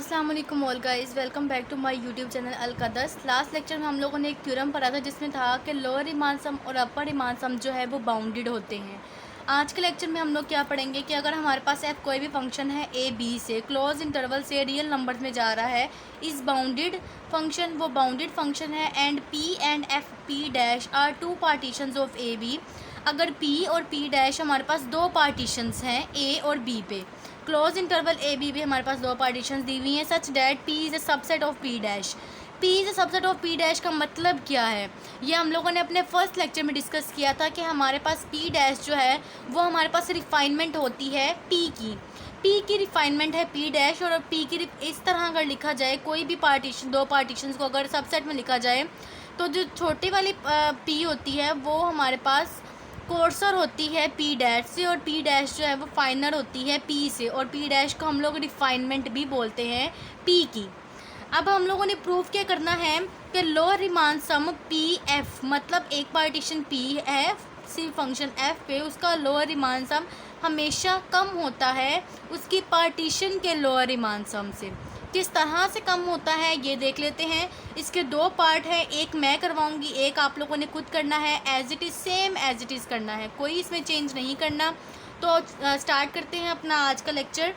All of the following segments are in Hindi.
अस्सलाम वालेकुम all guys, welcome back to my YouTube channel अलकदस। लास्ट लेक्चर में हम लोगों ने एक थ्योरम पढ़ा था जिसमें था कि लोअर रीमान सम और अपर रीमान सम जो है वो बाउंडेड होते हैं। आज के लेक्चर में हम लोग क्या पढ़ेंगे कि अगर हमारे पास एफ कोई भी फंक्शन है ए बी से क्लोज इंटरवल से रियल नंबर्स में जा रहा है, इस बाउंडेड फंक्शन वो बाउंडेड फंक्शन है and P and F P dash R two partitions of A B. अगर पी और पी डैश हमारे पास दो पार्टीशंस हैं ए और बी पे, क्लोज इंटरवल ए बी भी हमारे पास दो पार्टीशंस दी हुई हैं, such that P is a subset of P dash. P is a subset of P dash का मतलब क्या है, ये हम लोगों ने अपने फर्स्ट लेक्चर में डिस्कस किया था कि हमारे पास पी डैश जो है वो हमारे पास रिफाइनमेंट होती है पी की रिफाइनमेंट है पी डैश। और पी की इस तरह अगर लिखा जाए, कोई भी पार्टीशन दो पार्टीशंस को अगर सबसेट में लिखा जाए तो जो छोटी वाली पी होती है वो हमारे पास कोर्सर होती है पी डैश से, और पी डैश जो है वो फाइनर होती है पी से, और पी डैश को हम लोग रिफाइनमेंट भी बोलते हैं पी की। अब हम लोगों ने प्रूफ क्या करना है कि lower Riemann some P F, मतलब एक पार्टीशन पी है सी फंक्शन एफ पे, उसका लोअर रीमान सम हमेशा कम होता है उसकी पार्टीशन के लोअर रीमान सम से। किस तरह से कम होता है ये देख लेते हैं। इसके दो पार्ट है, एक मैं करवाऊंगी, एक आप लोगों ने खुद करना है। As it is same as it is करना है, कोई इसमें चेंज नहीं करना। तो स्टार्ट करते हैं अपना आज का लेक्चर।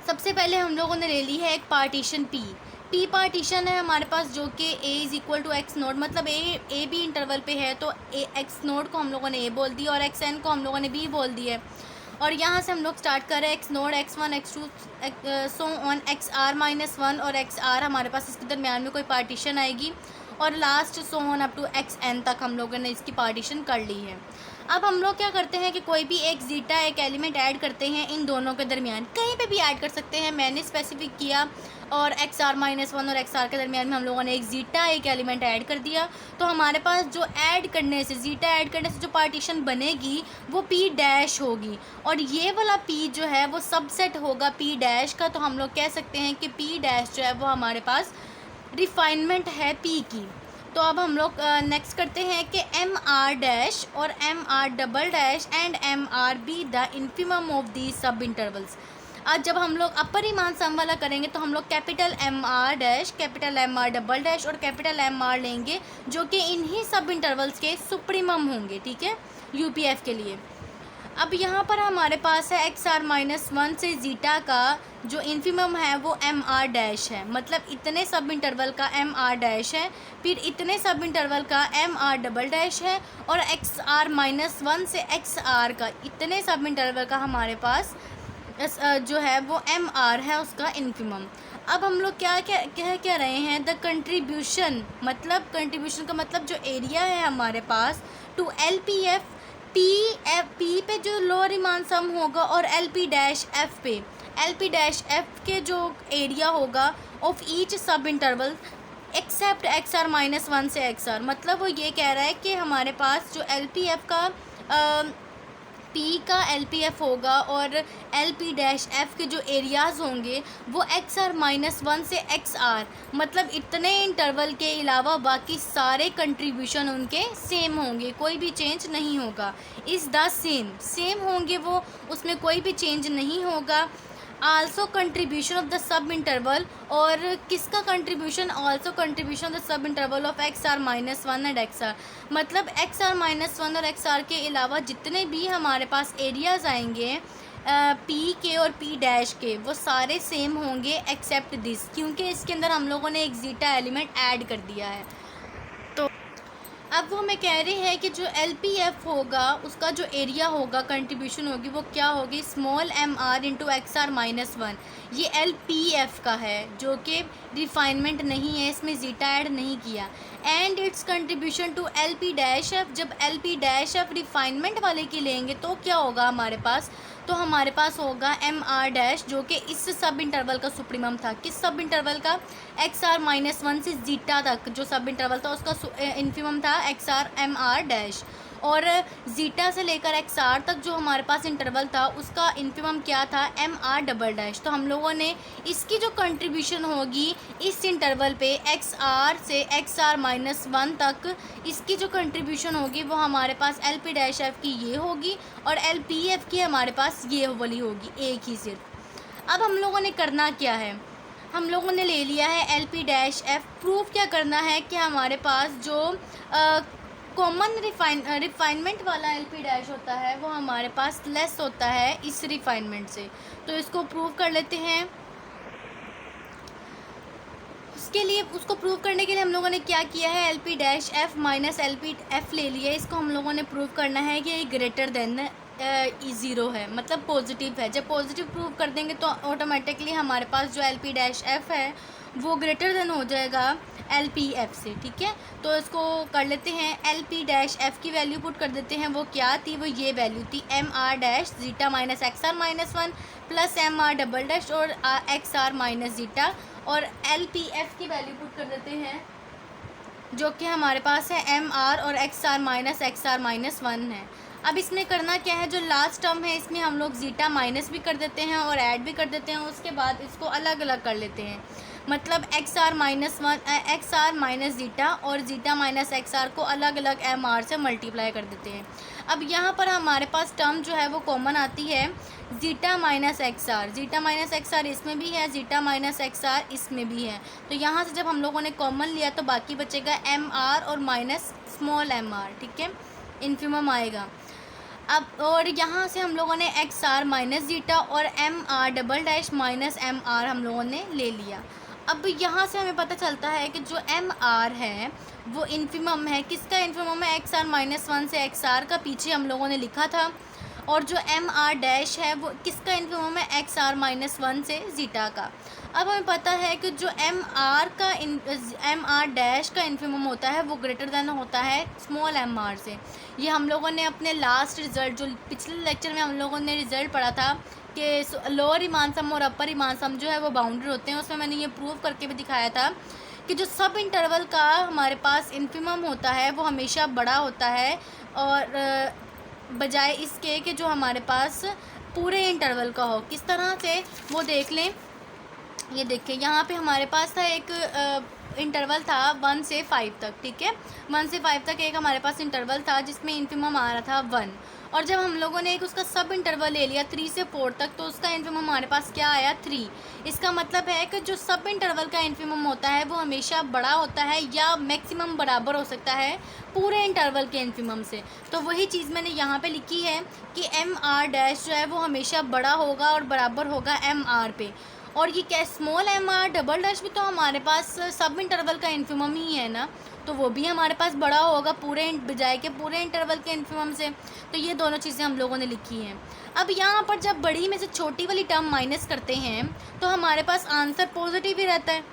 सबसे पहले हम लोगों ने ले ली है एक पार्टीशन पी पार्टीशन है हमारे पास जो कि A is equal to X naught, मतलब ए बी इंटरवल पे है तो ए एक्स नोट को हम लोगों ने ए बोल दिया और एक्स एन को हम लोगों ने बी बोल दिया है। और यहाँ से हम लोग स्टार्ट कर रहे हैं X naught X one X two so on X are minus one और एक्स आर हमारे पास इसके दरमियान में कोई पार्टीशन आएगी, और last so on up to X N तक हम लोगों ने इसकी पार्टीशन कर ली है। अब हम लोग क्या करते हैं कि कोई भी एक जीटा एक एलिमेंट ऐड करते हैं इन दोनों के दरमियान, कहीं पे भी ऐड कर सकते हैं, मैंने स्पेसिफिक किया। और एक्स आर माइनस वन और एक्स आर के दरमियान में हम लोगों ने एक जीटा एक एलिमेंट ऐड कर दिया। तो हमारे पास जो ऐड करने से जीटा ऐड करने से जो पार्टीशन बनेगी वो पी डैश होगी, और ये वाला पी जो है वो सबसेट होगा पी डैश का। तो हम लोग कह सकते हैं कि पी डैश जो है वो हमारे पास रिफाइनमेंट है पी की। तो अब हम लोग नेक्स्ट करते हैं कि एम आर डैश और M R double dash and M R be the infimum of the sub intervals. आज जब हम लोग अपर रीमान सम वाला करेंगे तो हम लोग capital M R dash, capital M R double dash और कैपिटल एम आर लेंगे जो कि इन्हीं सब इंटरवल्स के सुप्रीमम होंगे, ठीक है, यूपीएफ के लिए। अब यहाँ पर हमारे पास है एक्स आर माइनस वन से जीटा का जो इन्फिमम है वो एम आर डैश है, मतलब इतने सब इंटरवल का एम आर डैश है, फिर इतने सब इंटरवल का एम आर डबल डैश है, और एक्स आर माइनस वन से एक्स आर का इतने सब इंटरवल का हमारे पास जो है वो एम आर है उसका इन्फिमम। अब हम लोग क्या कह रहे हैं, द कंट्रीब्यूशन, मतलब कंट्रीब्यूशन का मतलब जो एरिया है हमारे पास two L P F, P पे जो लोअर रीमान सम होगा और एल पी डैश एफ पे, एल पी डैश एफ के जो एरिया होगा of each subinterval except x are minus one से एक्स आर। मतलब वो ये कह रहा है कि हमारे पास जो एल पी एफ का पी का एल पी एफ होगा और एल पी डैश एफ के जो एरियाज़ होंगे वो एक्स आर माइनस वन से एक्स आर, मतलब इतने इंटरवल के अलावा बाकी सारे कंट्रीब्यूशन उनके सेम होंगे, कोई भी चेंज नहीं होगा। इज़ द सेम होंगे वो, उसमें कोई भी चेंज नहीं होगा। Also contribution of the sub interval, और किसका contribution, also contribution of the sub interval of X are minus one and X are, मतलब एक्स आर माइनस वन और एक्स आर के अलावा जितने भी हमारे पास एरियाज़ आएंगे पी के और पी डैश के वो सारे सेम होंगे एक्सेप्ट दिस, क्योंकि इसके अंदर हम लोगों ने एक जीटा एलिमेंट ऐड कर दिया है। तो अब वो हमें कह रहे हैं कि जो एल पी एफ होगा उसका जो एरिया होगा कंट्रीब्यूशन होगी वो क्या होगी, small M R into X are minus one. ये एल पी एफ का है जो कि रिफाइनमेंट नहीं है, इसमें जीटा ऐड नहीं किया। And its contribution to L P dash F, जब L P dash F refinement वाले की लेंगे तो क्या होगा हमारे पास, तो हमारे पास होगा एम आर डैश जो कि इस सब इंटरवल का सुप्रीमम था। किस सब इंटरवल का, एक्स आर माइनस वन से जीटा तक जो सब इंटरवल था उसका इन्फिमम था X R M R dash, और जीटा से लेकर एक्स आर तक जो हमारे पास इंटरवल था उसका इन्फिमम क्या था, एम आर डबल डैश। तो हम लोगों ने इसकी जो कंट्रीब्यूशन होगी इस इंटरवल पे एक्स आर से एक्स आर माइनस वन तक, इसकी जो कंट्रीब्यूशन होगी वो हमारे पास एल पी डैश एफ की ये होगी और एल पी एफ की हमारे पास ये वाली होगी, एक ही सिर्फ। अब हम लोगों ने करना क्या है, हम लोगों ने ले लिया है L P dash F. Proof क्या करना है कि हमारे पास जो कॉमन रिफाइनमेंट वाला एल पी डैश होता है वो हमारे पास लेस होता है इस रिफाइनमेंट से। तो इसको प्रूव कर लेते हैं। उसके लिए उसको प्रूव करने के लिए हम लोगों ने क्या किया है, L P dash F minus L P F ले लिया है। इसको हम लोगों ने प्रूव करना है कि ये ग्रेटर देन ज़ीरो है, मतलब पॉजिटिव है। जब पॉजिटिव प्रूव कर देंगे तो ऑटोमेटिकली हमारे पास जो एल पी डैश एफ है वो ग्रेटर देन हो जाएगा एल पी एफ से। ठीक है, तो इसको कर लेते हैं। एल पी डैश एफ की वैल्यू पुट कर देते हैं। वो क्या थी, वो ये वैल्यू थी M R dash zeta minus X are minus one plus M R double dash और एक्स आर माइनस जीटा, और एल पी एफ की वैल्यू पुट कर देते हैं जो कि हमारे पास है एम आर और एक्स आर माइनस वन है। अब इसमें करना क्या है, जो लास्ट टर्म है इसमें हम लोग जीटा माइनस भी कर देते हैं और ऐड भी कर देते हैं। उसके बाद इसको अलग अलग कर लेते हैं, मतलब एक्स आर माइनस जीटा और जीटा माइनस एक्स आर को अलग अलग एम आर से मल्टीप्लाई कर देते हैं। अब यहाँ पर हमारे पास टर्म जो है वो कॉमन आती है जीटा माइनस एक्स आर इसमें भी है, जीटा माइनस एक्स आर इसमें भी है। तो यहाँ से जब हम लोगों ने कॉमन लिया तो बाकी बचेगा एम आर और माइनस स्मॉल एम आर। ठीक है, इन्फिमम आएगा। अब और यहाँ से हम लोगों ने एक्स आर माइनस जीटा और M R double dash minus M R हम लोगों ने ले लिया। अब यहाँ से हमें पता चलता है कि जो एम आर है वो इन्फिमम है। किसका इन्फिमम है, एक्स आर माइनस वन से एक्स आर का पीछे हम लोगों ने लिखा था। और जो एम आर डैश है वो किसका इन्फिमम है, एक्स आर माइनस वन से जीटा का। अब हमें पता है कि जो एम आर डैश का इन्फिमम होता है वो ग्रेटर देन होता है स्मॉल एम आर से। ये हम लोगों ने अपने लास्ट रिज़ल्ट, जो पिछले लेक्चर में हम लोगों ने रिज़ल्ट पढ़ा था कि लोअर रीमान सम और अपर रीमान सम जो है वो बाउंडेड होते हैं, उसमें मैंने ये प्रूव करके भी दिखाया था कि जो सब इंटरवल का हमारे पास इन्फिमम होता है वो हमेशा बड़ा होता है और बजाय इसके कि जो हमारे पास पूरे इंटरवल का हो। किस तरह से वो देख लें, ये देखिए यहाँ पे हमारे पास था एक इंटरवल था 1 से 5 तक। ठीक है, 1 से 5 तक एक हमारे पास इंटरवल था जिसमें इन्फिमम आ रहा था 1। और जब हम लोगों ने एक उसका सब इंटरवल ले लिया 3 से 4 तक तो उसका इन्फिमम हमारे पास क्या आया, 3। इसका मतलब है कि जो सब इंटरवल का इन्फिमम होता है वो हमेशा बड़ा होता है या मैक्सिमम बराबर हो सकता है पूरे इंटरवल के इन्फिमम से। तो वही चीज़ मैंने यहाँ पे लिखी है कि एम आर डैश जो है वो हमेशा बड़ा होगा और बराबर होगा एम आर पे। और ये क्या, small M R double dash भी तो हमारे पास सब इंटरवल का इन्फिमम ही है ना, तो वो भी हमारे पास बड़ा होगा पूरे बजाय के पूरे इंटरवल के इन्फिमम से। तो ये दोनों चीज़ें हम लोगों ने लिखी हैं। अब यहाँ पर जब बड़ी में से छोटी वाली टर्म माइनस करते हैं तो हमारे पास आंसर पॉजिटिव ही रहता है,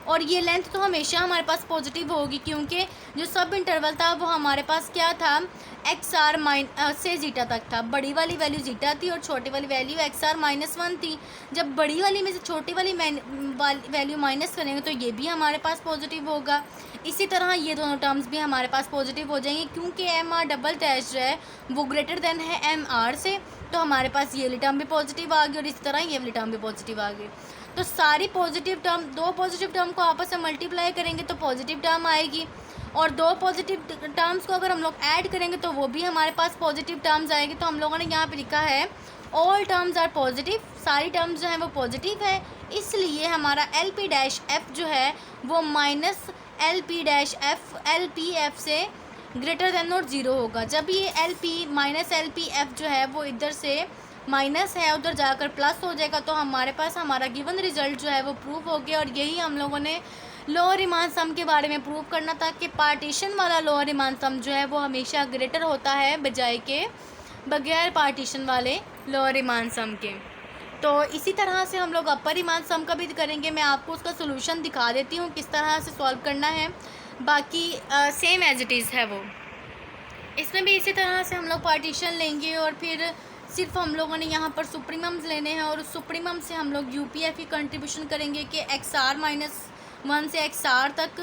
और ये लेंथ तो हमेशा हमारे पास पॉजिटिव होगी क्योंकि जो सब इंटरवल था वो हमारे पास क्या था, एक्स आर से जीटा तक था। बड़ी वाली वैल्यू जीटा थी और छोटी वाली value X are minus one थी। जब बड़ी वाली में से छोटी वाली वैल्यू माइनस करेंगे तो ये भी हमारे पास पॉजिटिव होगा। इसी तरह ये दोनों टर्म्स भी हमारे पास पॉजिटिव हो जाएंगे क्योंकि एम आर डबल डैश जो है वो ग्रेटर देन है एम आर से, तो हमारे पास ये वाली टर्म भी पॉजिटिव आ गई और इसी तरह ये वाली टर्म भी पॉजिटिव आ गई। तो सारी पॉजिटिव टर्म, दो पॉजिटिव टर्म को आपस में मल्टीप्लाई करेंगे तो पॉजिटिव टर्म आएगी, और दो पॉजिटिव टर्म्स को अगर हम लोग ऐड करेंगे तो वो भी हमारे पास पॉजिटिव टर्म्स आएगी। तो हम लोगों ने यहाँ पे लिखा है ऑल टर्म्स आर पॉजिटिव, सारी टर्म्स जो हैं वो पॉजिटिव है, इसलिए हमारा एल पी डैश एफ जो है वो minus L P dash F से ग्रेटर देन और ज़ीरो होगा। जब ये L P minus L P F जो है वो इधर से माइनस है उधर जाकर प्लस हो जाएगा, तो हमारे पास हमारा गिवन रिजल्ट जो है वो प्रूव हो गया। और यही हम लोगों ने लोअर रीमान सम के बारे में प्रूव करना था कि पार्टीशन वाला लोअर रीमान सम जो है वो हमेशा ग्रेटर होता है बजाय के बगैर पार्टीशन वाले लोअर रीमान सम के। तो इसी तरह से हम लोग अपर रीमान सम का भी करेंगे। मैं आपको उसका सोल्यूशन दिखा देती हूँ किस तरह से सॉल्व करना है, बाकी सेम एज इट इज़ है वो। इसमें भी इसी तरह से हम लोग पार्टीशन लेंगे और फिर सिर्फ हम लोगों ने यहाँ पर सुप्रीमम्स लेने हैं और उस सुप्रीमम से हम लोग यूपीएफ की कंट्रीब्यूशन करेंगे कि एक्स आर माइनस वन से एक्स आर तक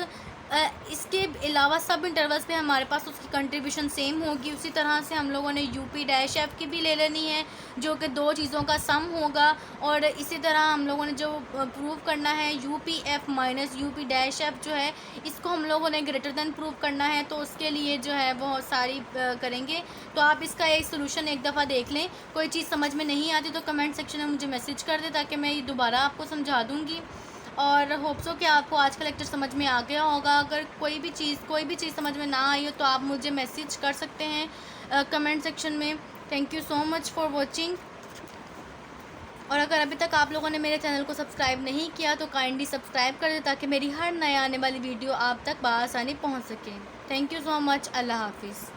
इसके अलावा सब इंटरवल्स पे हमारे पास उसकी कंट्रीब्यूशन सेम होगी। उसी तरह से हम लोगों ने यूपी डैश एफ की भी ले लेनी है, जो कि 2 चीज़ों का सम होगा। और इसी तरह हम लोगों ने जो प्रूव करना है UP F minus UP dash F जो है, इसको हम लोगों ने ग्रेटर देन प्रूव करना है। तो उसके लिए जो है बहुत सारी करेंगे। तो आप इसका एक सोल्यूशन एक दफ़ा देख लें। कोई चीज़ समझ में नहीं आती तो कमेंट सेक्शन में मुझे मैसेज कर दें, ताकि मैं ये दोबारा आपको समझा दूँगी। और होप सो कि आपको आज का लेक्चर समझ में आ गया होगा। अगर कोई भी चीज़ समझ में ना आई हो तो आप मुझे मैसेज कर सकते हैं कमेंट सेक्शन में। Thank you so much for watching. और अगर अभी तक आप लोगों ने मेरे चैनल को सब्सक्राइब नहीं किया तो काइंडली सब्सक्राइब कर दें, ताकि मेरी हर नए आने वाली वीडियो आप तक बआसानी पहुंच सके। Thank you so much. अल्लाह हाफिज़।